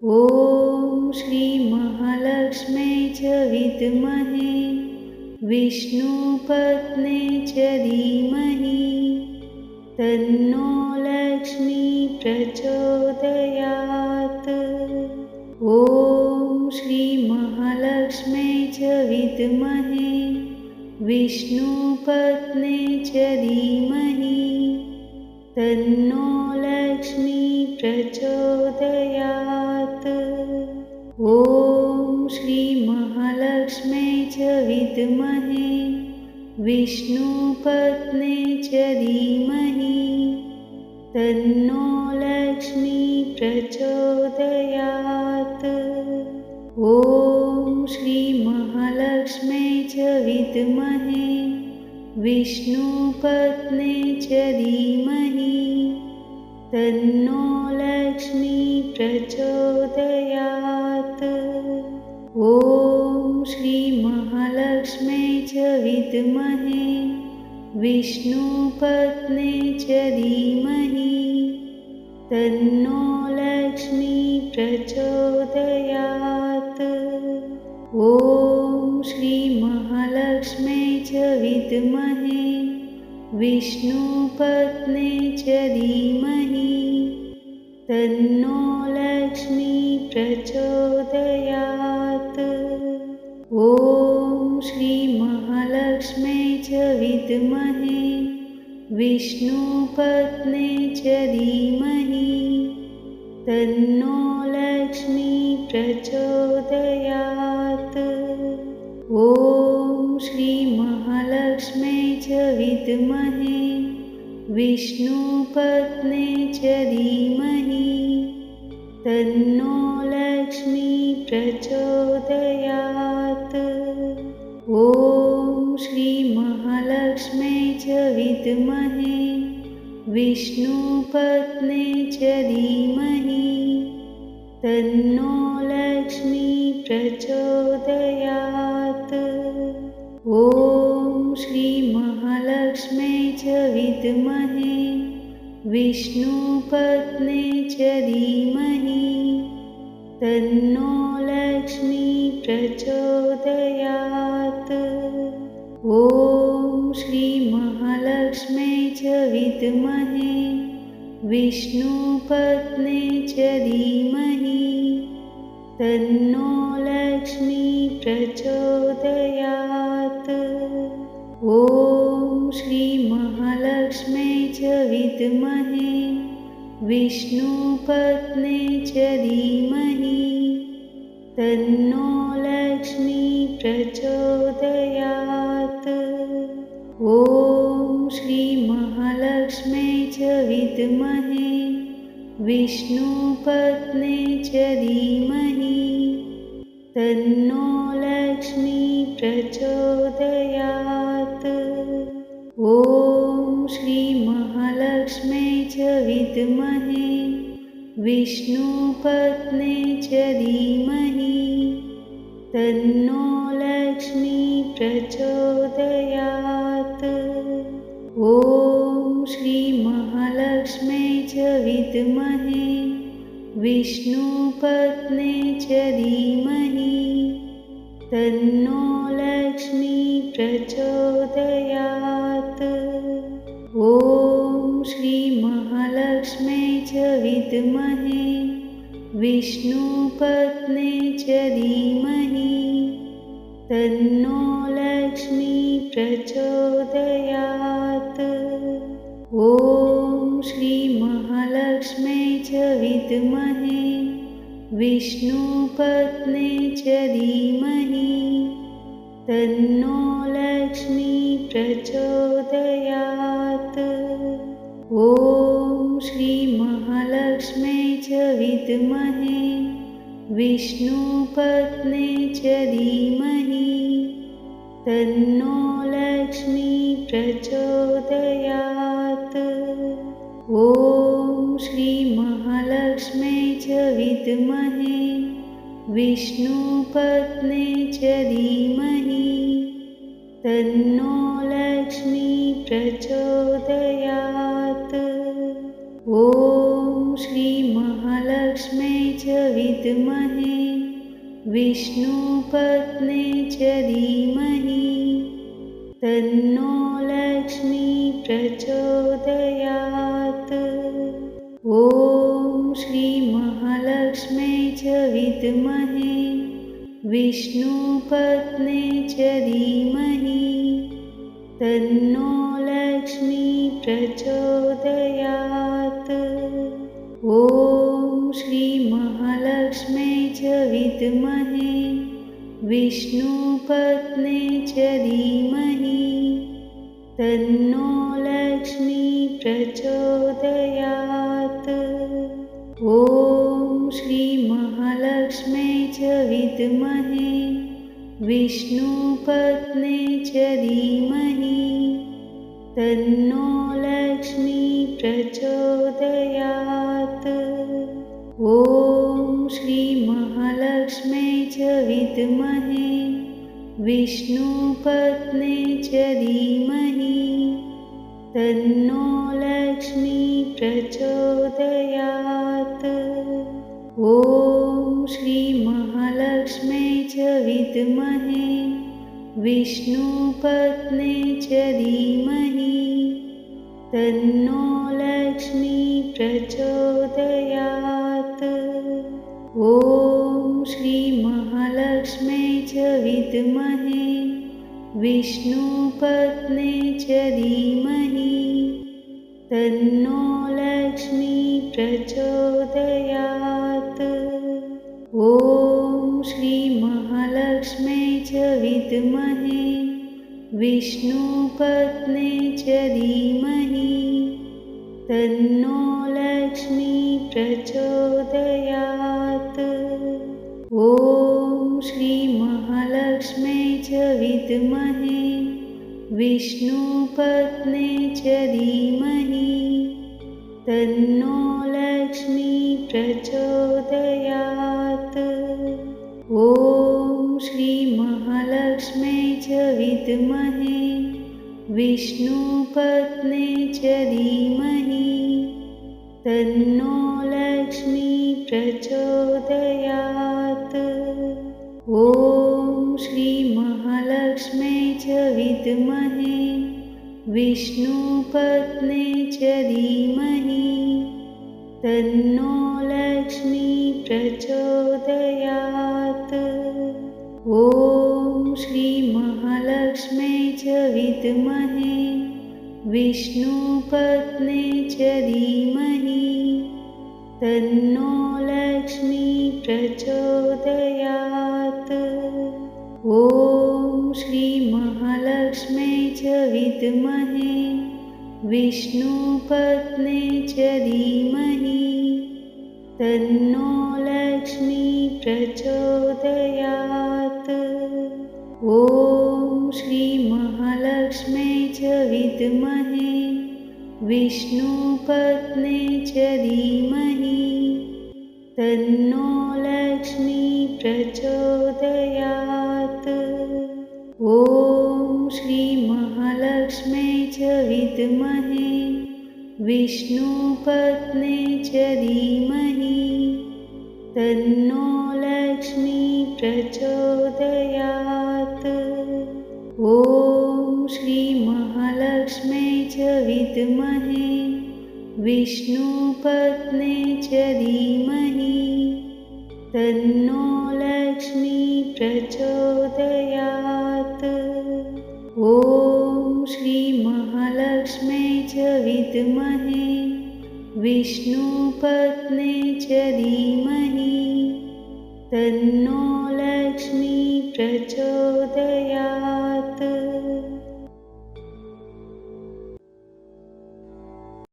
ॐ श्रीमहालक्ष्म्यै च विद्महे विष्णुपत्न्यै च धीमहि तन्नो लक्ष्मी प्रचोदयात्। ॐ श्रीमहालक्ष्म्यै च विद्महे विष्णुपत्न्यै च धीमहि तन्नो लक्ष्मी प्रचोदयात्। ॐ श्रीमहालक्ष्म्यै च विद्महे विष्णुपत्न्यै च धीमहि तन्नो लक्ष्मी प्रचोदयात्। ॐ श्रीमहालक्ष्म्यै च विद्महे विष्णुपत्न्यै च धीमहि तन्नो लक्ष्मी प्रचोदयात्। ॐ श्रीमहालक्ष्म्यै च विद्महे विष्णुपत्न्यै च धीमहि तन्नो लक्ष्मी प्रचोदयात्। ॐ श्रीमहालक्ष्म्यै च विद्महे विष्णुपत्न्यै च धीमहि तन्नो लक्ष्मी प्रचोदयात्। ॐ श्रीमहालक्ष्म्यै च विद्महे विष्णुपत्न्यै च धीमहि तन्नो लक्ष्मी प्रचोदयात्। ॐ श्रीमहालक्ष्म्यै च विद्महे विष्णुपत्न्यै च धीमहि तन्नो लक्ष्मी प्रचोदयात्। ॐ श्रीमहालक्ष्म्यै च विद्महे विष्णुपत्न्यै च धीमहि तन्नो लक्ष्मी प्रचोदयात्। ॐ श्रीमहालक्ष्म्यै च विद्महे विष्णुपत्न्यै च धीमहि तन्नो लक्ष्मी प्रचोदयात्। ॐ श्रीमहालक्ष्म्यै च विद्महे विष्णुपत्न्यै च धीमहि तन्नो लक्ष्मी प्रचोदयात्। ॐ श्रीमहालक्ष्म्यै च विद्महे विष्णुपत्न्यै च धीमहि तन्नो लक्ष्मी प्रचोदयात्। ॐ श्रीमहालक्ष्म्यै च विद्महे विष्णुपत्न्यै च धीमहि तन्नो लक्ष्मी प्रचोदयात्। ॐ श्रीमहालक्ष्म्यै च विद्महे विष्णुपत्न्यै च धीमहि तन्नो लक्ष्मी प्रचोदयात्। ॐ श्रीमहालक्ष्म्यै च विद्महे विष्णुपत्न्यै च धीमहि तन्नो लक्ष्मी प्रचोदयात्। ॐ श्रीमहालक्ष्म्यै च विद्महे विष्णुपत्न्यै च धीमहि तन्नो लक्ष्मी प्रचोदयात्। ॐ श्रीमहालक्ष्म्यै च विद्महे विष्णुपत्न्यै च धीमहि तन्नो लक्ष्मी प्रचोदयात्। ॐ श्रीमहालक्ष्म्यै च विद्महे विष्णुपत्न्यै च धीमहि तन्नो लक्ष्मी प्रचोदयात्। ॐ श्रीमहालक्ष्म्यै च विद्महे विष्णुपत्न्यै च धीमहि तन्नो लक्ष्मी प्रचोदयात्। ॐ श्रीमहालक्ष्म्यै च विद्महे विद्महे विष्णुपत्ने च धीमहि तन्नो लक्ष्मी प्रचोदयात्। ॐ श्रीमहालक्ष्म्यै च विद्महे विष्णुपत्ने च धीमहि तन्नो लक्ष्मी प्रचोदयात्। ॐ श्रीमहालक्ष्म्यै च विद्महे विष्णुपत्ने च धीमहि तन्नो लक्ष्मी प्रचोदयात्। ॐ श्रीमहालक्ष्म्यै च विद्महे विष्णुपत्ने च धीमहि तन्नो लक्ष्मी प्रचोदयात्। ॐ श्रीमहालक्ष्म्यै च विद्महे विष्णुपत्ने च धीमहि तन्नो लक्ष्मी प्रचोदयात्। ॐ श्रीमहालक्ष्म्यै च विद्महे विष्णुपत्ने च धीमहि तन्नो लक्ष्मी प्रचोदयात्। ॐ श्रीमहालक्ष्म्यै च विद्महे विष्णुपत्ने च धीमहि तन्नो लक्ष्मी प्रचोदयात्। ॐ श्रीमहालक्ष्म्यै च विद्महे विष्णुपत्ने च धीमहि तन्नो लक्ष्मी प्रचोदयात्। ॐ श्रीमहालक्ष्म्यै च विद्महे विष्णुपत्ने च धीमहि तन्नो लक्ष्मी प्रचोदयात्। ॐ श्रीमहालक्ष्म्यै च विद्महे विष्णुपत्ने च धीमहि तन्नो लक्ष्मी प्रचोदयात्। ॐ श्रीमहालक्ष्म्यै च विद्महे विष्णुपत्ने च धीमहि तन्नो लक्ष्मी प्रचोदयात्। ॐ श्रीमहालक्ष्म्यै च विद्महे विष्णुपत्ने च धीमहि तन्नो लक्ष्मी प्रचोदयात्। ॐ श्रीमहालक्ष्म्यै च विद्महे विष्णुपत्ने च धीमहि तन्नो लक्ष्मी प्रचोदयात्। ॐ श्रीमहालक्ष्म्यै च विद्महे विष्णुपत्ने च धीमहि तन्नो लक्ष्मी प्रचोदयात्। ॐ श्रीमहालक्ष्म्यै च विद्महे विष्णुपत्ने च धीमहि तन्नो लक्ष्मी प्रचोदयात्। ॐ श्रीमहालक्ष्म्यै च विद्महे विष्णुपत्ने च धीमहि तन्नो लक्ष्मी प्रचोदयात्। ॐ श्रीमहालक्ष्म्यै च विद्महे विष्णुपत्ने च धीमहि तन्नो लक्ष्मी प्रचोदयात्।